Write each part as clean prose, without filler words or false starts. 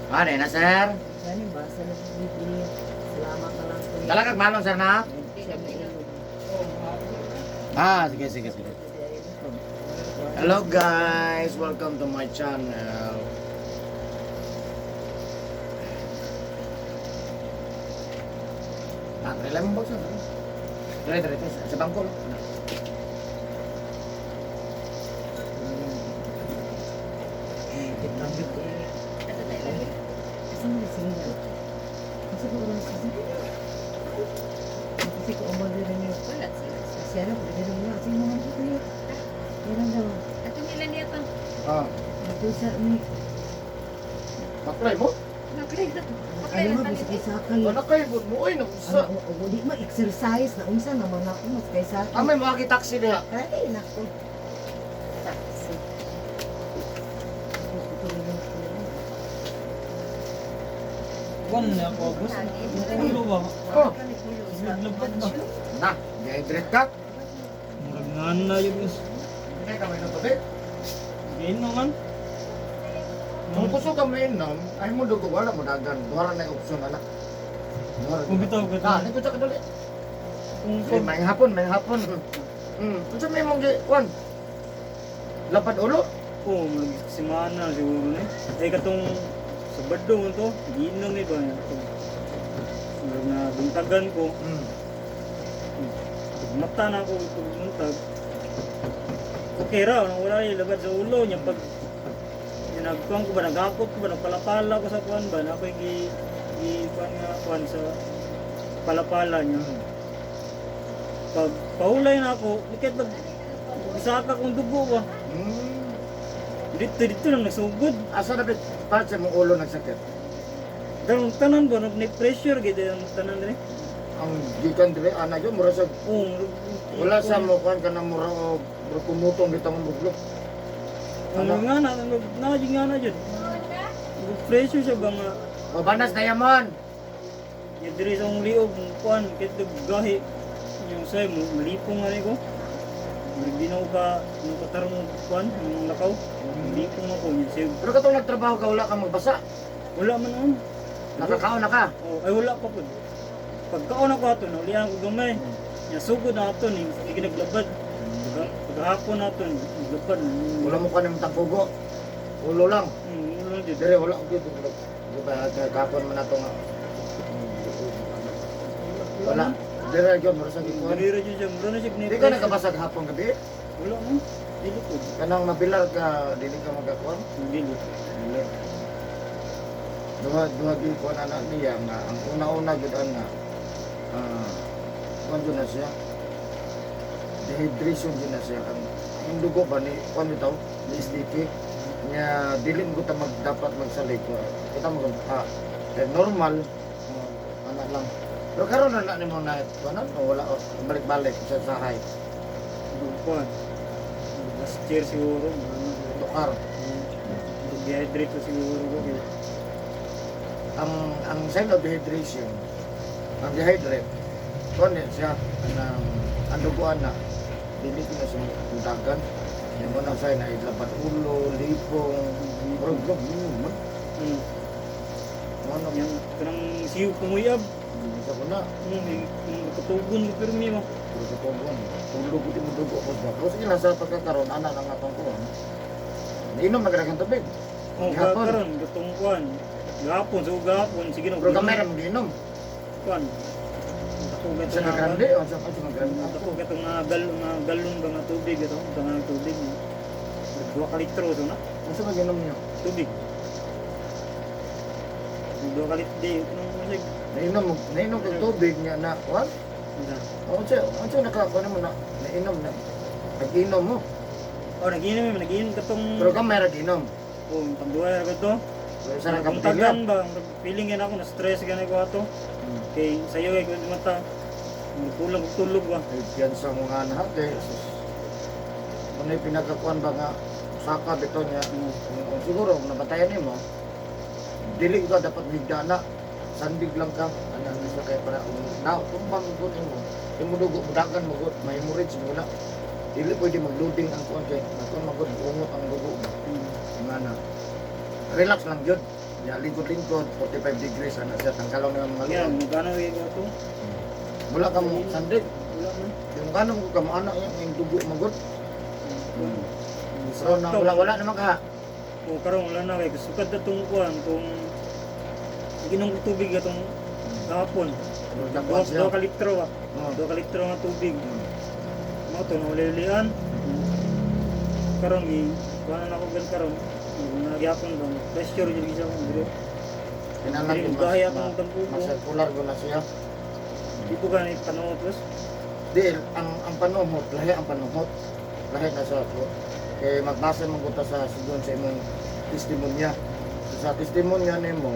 Ano na, sir? Gani basa na sa Biblia. Salamat na lang po. Talagang manong, sir, na? Siya may ilog. Sige, sige, sige. Hello, guys. Welcome to my channel. Try mo ba, sir? Try. Sa bangko, no? Kasi may single. Kasi ko ulang sisi. Kasi ko umag rin yun. Wala sila. Siya na, pwede rin yun. Kasi mga ito yun. Yan ang daw. Ato nila niya pang Ito sa ni. Maklay mo? naklay na. Ano mo, bisa kay sakay. Nakay mo. Uy, nakusa. Hindi mo exercise na unsa naman ako mas kay sakay. May mga taxi niya. Ay, naku. Taxi. Kuan na ako, boss. Ulo ba? Oh, Naglabad ba? na. Dehydrate ka. Murag naan na yun, boss. Hindi ka may natubig. Gain naman. Kung gusto ka mainom, ay mo dugo, wala mo dagan. Duwara na yung opsyon, anak. Kung bitaw ka ito. Hindi ko siya kadali. Kung May hapon. Kung siya may mong kuwan. Lapad ulo. ko, murag simana siguro na. Ay katong sa badong to, giinom ni ba? Murag na buntagan ko. Mata na ako pag buntag. Okay ra, wala yung labad sa ulo niya pag nagkuhan ko ba, naghapot ko ba, nagpalapala ko sa kuhan ba, na ako'y kuhan sa palapala niya. Pag paulay na ako, ikit pag isaka kong dugo ba, dito lang nagsugod. Asa na bit, part sa mong ulo nagsakit. Darong tanan ba, nag-pressure gito yung tanan rin. Ang gikan dire ana yo mura sa wala sa mo kan kana mura o kumutong bitang buglok. Ano nga na, nakajing nga na dyan. Pressure siya ba nga, O banas diamond. yung diri sa mong liog, kuhan, kahit gahi, yung sa'yo, malipong nga rin ko. Hindi na ako yung katarong kuhan, yung lakaw, malipong ako, yung sa'yo. Pero katong nagtrabaho ka wala kang magbasa. Wala man ako. Nakakaon na ka. Oh, ay wala pa po. Pagkaon ako ato, naulihan ko gamay. Yung sugod na ato, hindi naglabad. Pagkahapon nato, naglabad. Wala mo kanang tapugo. Ulo lang. Wala dito. Dire wala ko dito. Di ba kapon man nato nga. Wala. Dire gyud mura sa gikuan. Marira dyan siya, mura na siya Di ka nagabasag hapon gabi. Wala mo. Dili po. Kanang mabilar ka dili ka magakuan. Dili. Dili. Duha gyud kuan anak niya nga ang una-una gyud ana. Kuan gyud na siya. Dehydration din na siya ang dugo ba ni kuan bitaw ni sticky nya dili mo ta dapat magsalig kita mo normal ana lang pero karon na nimo na kuan wala balik-balik sa sahay Kuan. Last year siguro. tukar Dehydrate ko siguro ko. ang sign of dehydration ang dehydrate kuan din siya ang dugo ana dili ko na sa dagan yung mga sign ay lapat ulo lipong problem mo ano Yang kanang siyo kumuyab. sa kuna Yung katugon ko pirmi mo. pero sa tugon tulog ko mo dugo ko sa pero sige lang sa pagkakaroon ana lang atong kuan inom na kang tubig Oh, Gihapon. karon gatong kuan. Gahapon so gahapon sige na. pero kamera mo giinom Kuan. Ako sa gatong grande o sa grande Ako gatong galon ba nga tubig ito, nga tubig. 2 ka litro so na. Asa ba ginom niyo Tubig. 2 ka litro di kanang musig. nainom kang tubig niya na what o sa nakakuha mo na nainom na nag-inom mo Oh, nagiinom katong pero kamera giinom oh, tambuhay ra to. pero sa Kung nakapiling tagan ba, feeling yan ako na stress ganay ko ato. Kay sayo kay kun mata. Kulang og tulog ba. ay yan sa mga anak kay ano yung pinagkakuan ba nga saka bito niya kung siguro kung nabatayan mo dili ka dapat bigdana sandig lang ka ano gusto kaya para na tumbang ko mo yung mudugo mudagan mo gud may hemorrhage mo na dili pwede mag-loading ang kuan kay naton magud ungot ang dugo nga na relax lang gyud Ya, lingkod-lingkod, 45 degrees, ano siya, tangkalaw na mga Yan, luwa. magkano yung ito? Wala ka mo, sandig. Wala man. Yung kanong ko kamo anak yung dugo magod. So, na, Sakto. wala naman ka. O karon wala na kay sukad na tong kuan kung ginom ko tubig atong hapon. Dakuan siya. 2 ka litro ah. Oh. 2 ka litro nga tubig. Mo to na ulilian. Karon gi kuan na ko gan karon. Nagyapon bang pressure jud gisa ko bro. Kinalang Dili ko gaya akong tampugo. mas circular ko na siya. Di ko gani panotos. Di, ang panuhot, lahi ang panuhot. Lahi na sa ako. Kaya magbasa mo ko ta sa sigon sa imong testimonya. Sa testimonya nimo,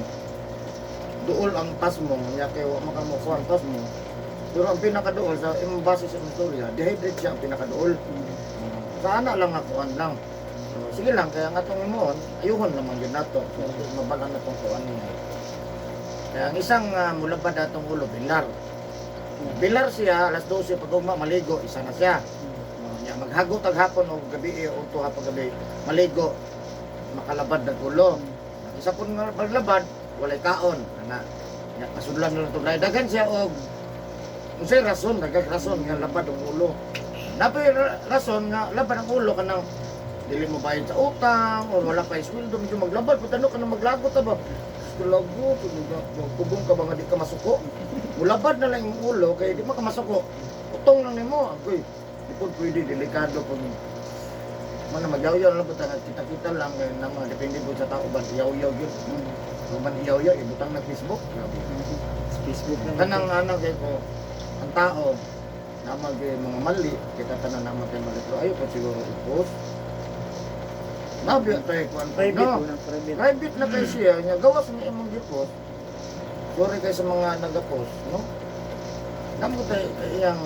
duol ang pas mo, nya kay wa makamukuha ang pas mo. Pero ang pinakaduol sa imong base sa imong storya, dehydrate siya ang pinakaduol. Sa ana lang ako lang. So, sige lang, kaya nga itong imoon, ayuhon naman yun nato. So, mabalan na itong kuhan niya. Kaya ang isang mula pa datong ulo, bilar. Bilar siya, alas 12 pag uma, maligo, isa na siya. Nya maghago tag hapon o gabi o tuha pag gabi, maligo, makalabad ng ulo. Isa pun nga paglabad, walay kaon. Ana, nya pasudlan na ito. Dagan siya og unsay rason, dagang rason nga labad ang ulo. Napay rason nga labad ang ulo kanang dili mo bayad sa utang o wala pa sweldo medyo maglabad putano ka nang maglagot ta ba? Lago, kubong ka ba nga di ka masuko? Mulabad na lang yung ulo kaya di mo ka masuko. Utong lang nimo, agoy. Di po pwede delikado pag mana magyaw-yaw lang butang kita-kita lang kaya naman depende po sa tao ba yaw-yaw gyud. Kung man yaw-yaw ibutang na Facebook. Grabe. Facebook na. Kanang ano kay ko ang tao naman kay mga mali kita tanan naman kay mali pero ayo pa siguro i-post. Nabi tayo kuan Private no. po na private. Private na kay siya nya gawas ni imong gi-post. Sorry kay sa mga naga-post, no? Namo tayo iyang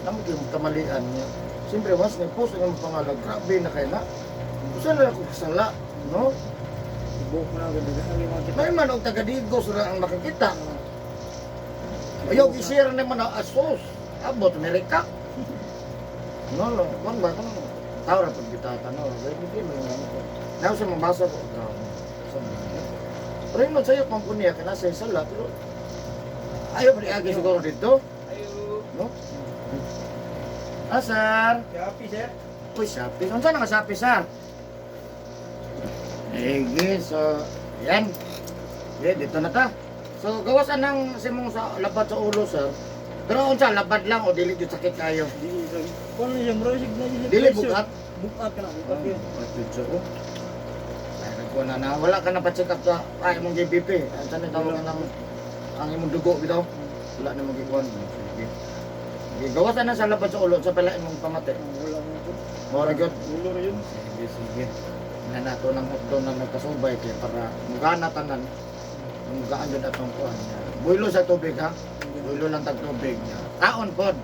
namo kay kamalian niya. Siyempre once ni post ang imong pangalan, grabe na kay na. Usa na ako kasala, no? Facebook mo na ganda ang mga kita. May man og taga-Digos ra ang makikita. Ayaw i-share naman na asos. Abot Amerika. No, no, kon ba kon tao ra pag kita no. Hindi mo ano ko. Naw sa mabasa ko. Pero yung sa'yo kumpanya ka na sa sala pero ayaw pa agi siguro dito. Ayo. No? Asar. Happy sir. Uy, Shopee. Unsa na nga Shopee, sir? Ege, so, yan. Dito na ta. So, gawasan ng simong sa labad sa ulo, sir. Pero unsa labad lang o dili jud sakit kayo? Dili sa kon siya bro sig na siya. Dili bukat. Bukat ka na bukat yun. Pagtutso ko. Ay, nagkuha na wala ka na pa-check up sa imong GBP. Saan na tawag ka ng ang imong dugo bitaw? Wala na magikuan. Sige. Sige, gawasan na sa labad sa ulo sa pala imong pamate. Wala mo to. Mora gyud. Ulo ra yun. Sige, sige. Na nato ng hotdo na nagkasubay kay para mugana tanan. Mugaan jud atong kuan. Builo sa tubig ha. Builo lang tag tubig. Kaon pod.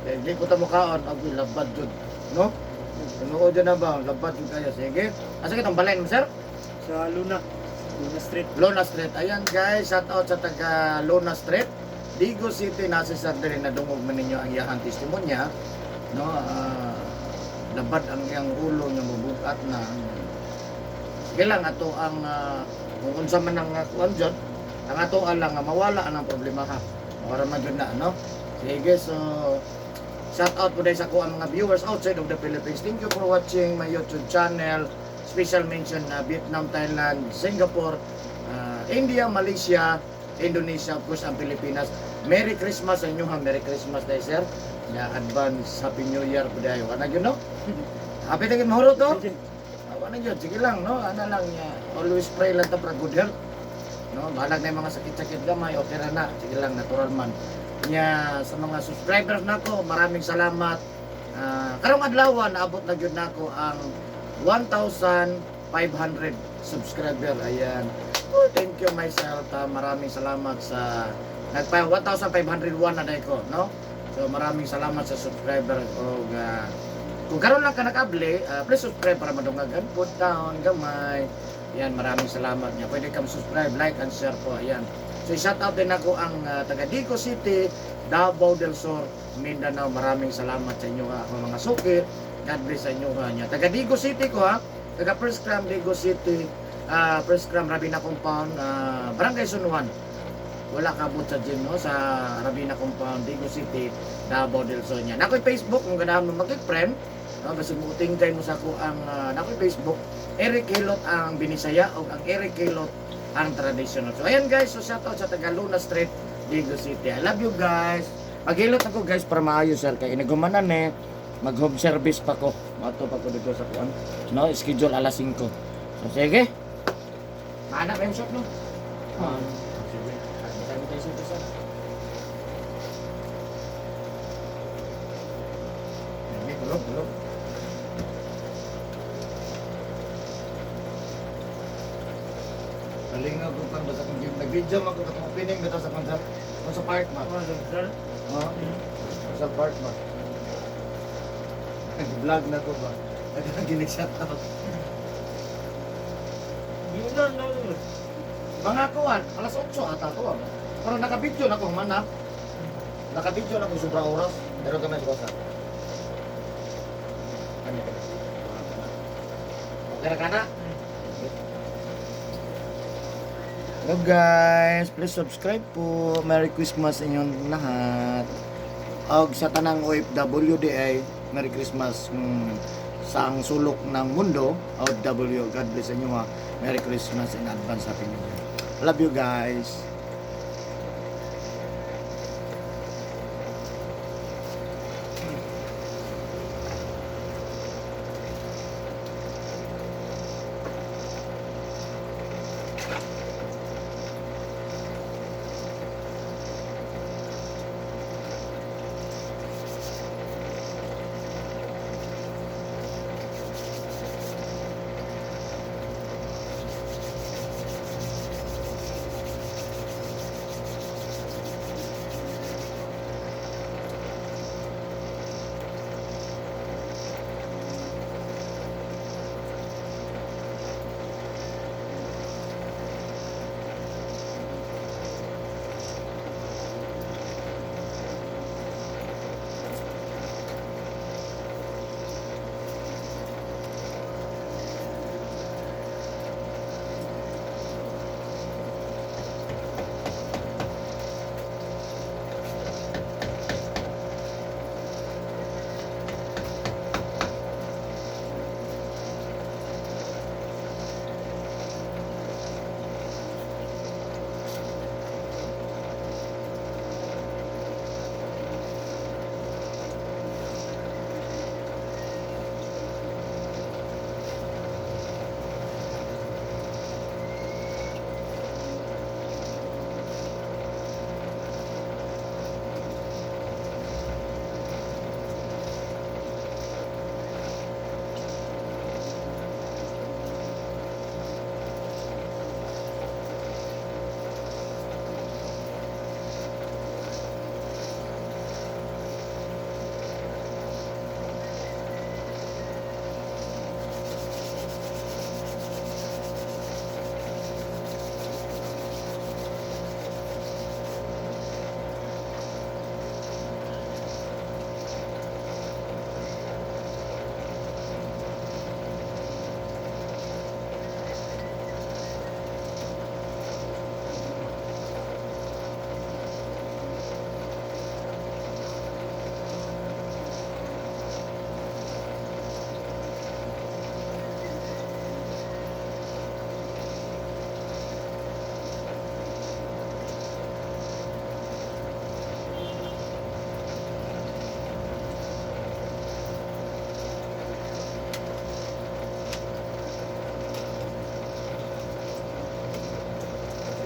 Kaya di ko ta mo kaon og labad jud, no? Tinuod na ba labad jud kaya sige. Asa kitang balayn mo sir? Sa Luna. Luna Street. Lona Street. Ayan guys, shout out sa taga Lona Street. Digo City nasa sa diri na dungog man ninyo ang iyang testimonya, no? Labad ang iyang ulo nga mabugat na. Sige lang ato ang kung unsa man ang kuan jud, ang ato lang nga mawala ang problema ha. Para man jud na no. Sige, so shout out po sa ko ang mga viewers outside of the Philippines. Thank you for watching my YouTube channel. Special mention Vietnam, Thailand, Singapore, India, Malaysia, Indonesia, of course ang Pilipinas. Merry Christmas sa inyo ha. Merry Christmas tayo sir. Ya advance Happy New Year po dayo. Ano yun no? Happy tagin mahuro to? Ano yun? Sige lang no. Ano lang niya. Always pray lang ta para good health. No, balag na yung mga sakit-sakit gamay, okay ra na. Sige lang, natural man. Nya sa mga subscribers nako, maraming salamat. Karong adlaw naabot na gyud nako ang 1,500 subscriber. Ayan. Oh, thank you myself. Maraming salamat sa nagpa 1,501 na day ko, no? So maraming salamat sa subscriber og kung karon lang ka nakabli, please subscribe para madungagan put down gamay. Yan, maraming salamat niya. Pwede kang subscribe, like, and share po. Ayan. So, shout out din ako ang taga Digo City, Davao del Sur, Mindanao. Maraming salamat sa inyo ha, mga suki. God bless sa inyo ha. Taga Digo City ko ha. Taga First Cram Digo City. First Gram Rabina Compound, Barangay Sunuan. Wala ka abot sa gym, no? Sa Rabina Compound, Digo City, Davao del Sur niya. Nako'y Facebook, kung ganahan mo mag-friend, no? Basta muting kayo mo sa ko ang nako'y Facebook, Eric Hilot ang Binisaya o ang Eric Hilot ang traditional. So ayan guys, so shoutout sa Tagaluna Street, Digo City. I love you guys. Maghilot ako guys para maayos sir. Kaya inagumanan mag-home service pa ko. Mato pa ko dito sa kuan. No, schedule alas 5. So sige. Maana ba yung shot no? Sige. Kami tayo sa sir. Hindi, bulog. Kalinga ko kan basta kung nag-video ako katong opening dito sa concert. Kung sa park ba? Sir, Sa park ba? Vlog na ko ba? Nag-shout out. yun na, no. Mga kuwan, alas 8 ata ko ba? Pero naka-video na ko man. Naka-video na ko sobra oras. Pero gamay ko sa. Ano ko? Okay ka na? Hello guys, please subscribe po. Merry Christmas inyong lahat. Og sa tanang OFW ay Merry Christmas sa ang sulok ng mundo. OFW, God bless inyo ha. Merry Christmas in advance, Happy New Year. Love you guys.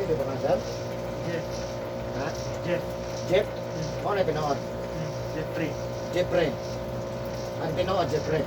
Di ba nga sir? Jeff. Ha? Jeff. Jeff? Ano na tinood? Jeffrey. Jeffrey. Ang tinood, Jeffrey.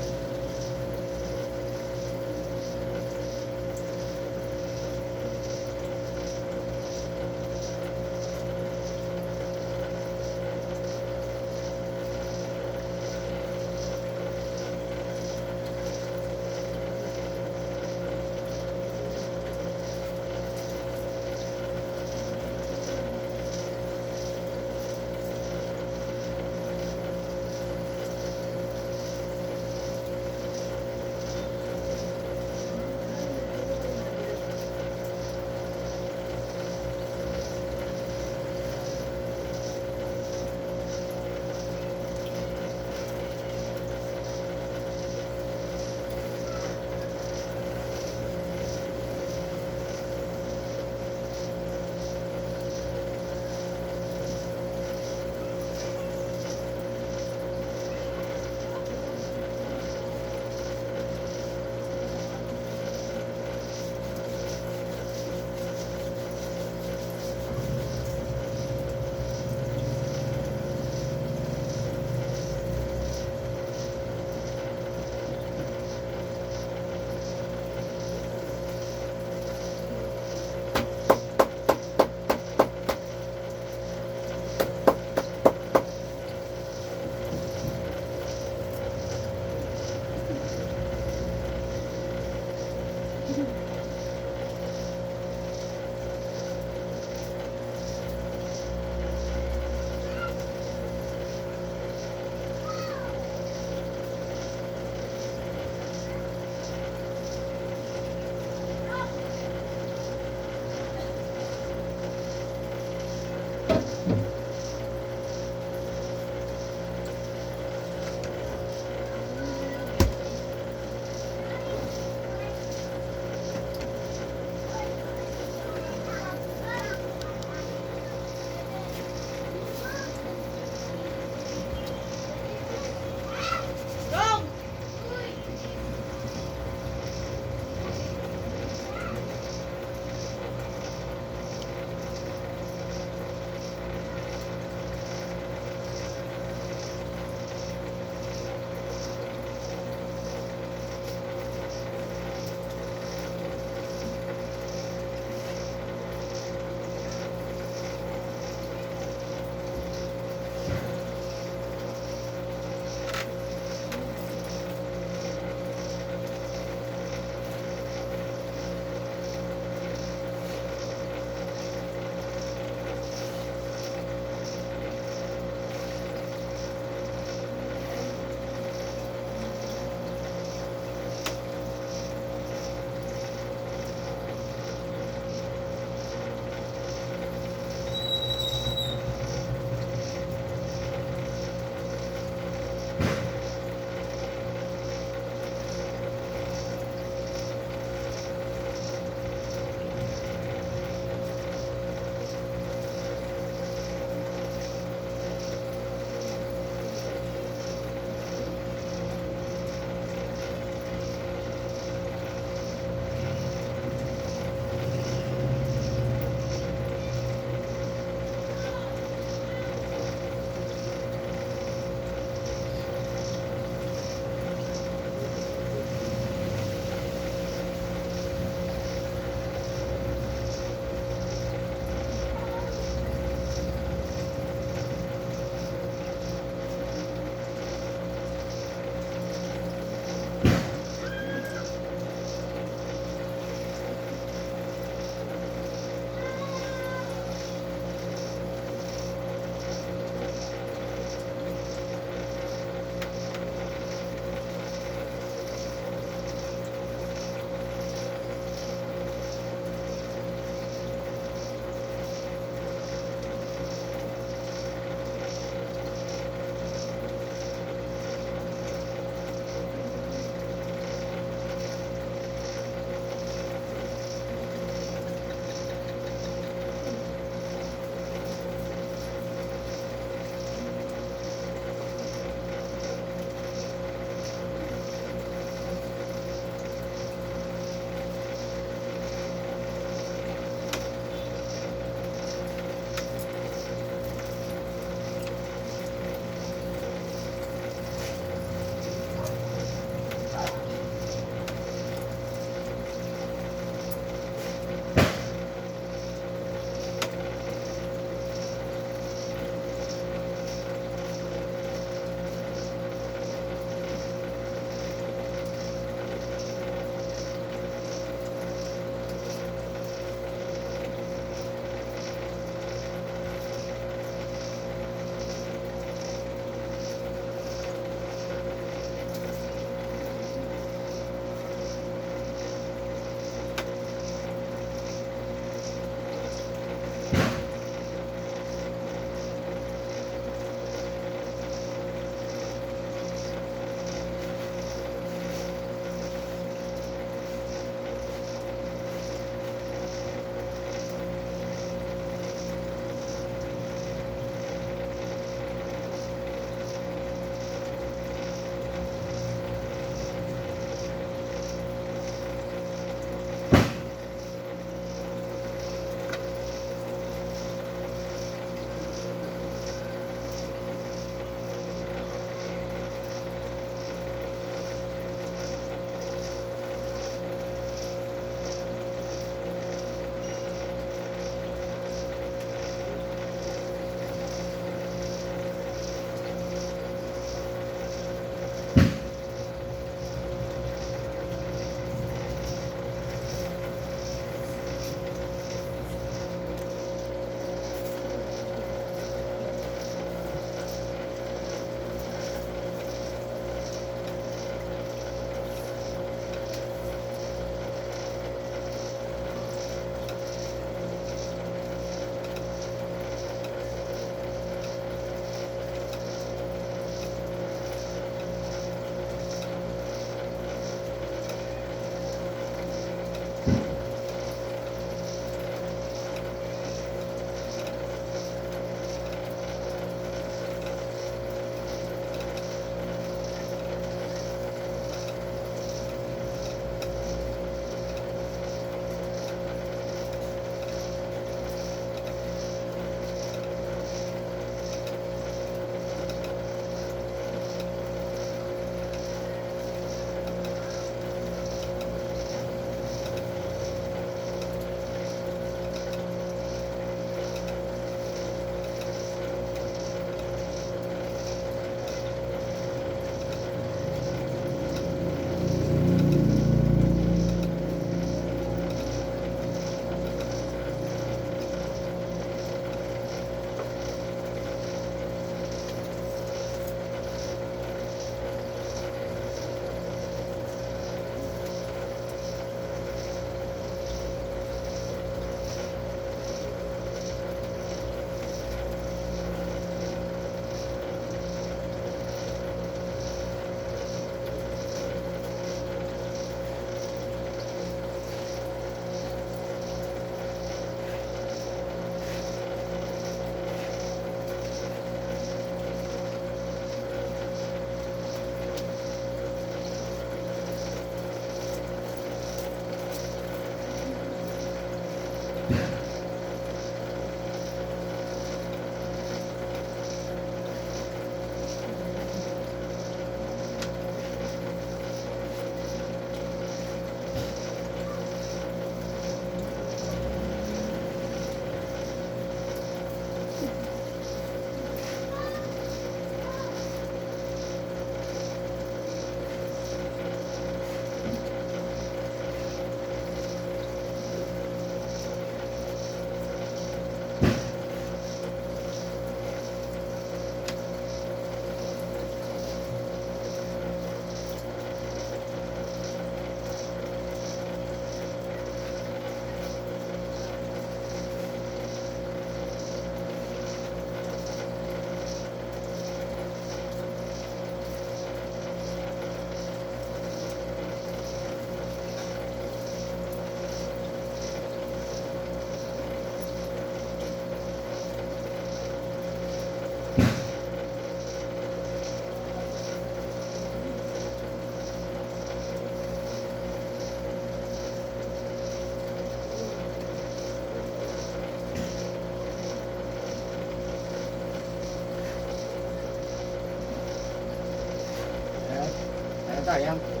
Tayang.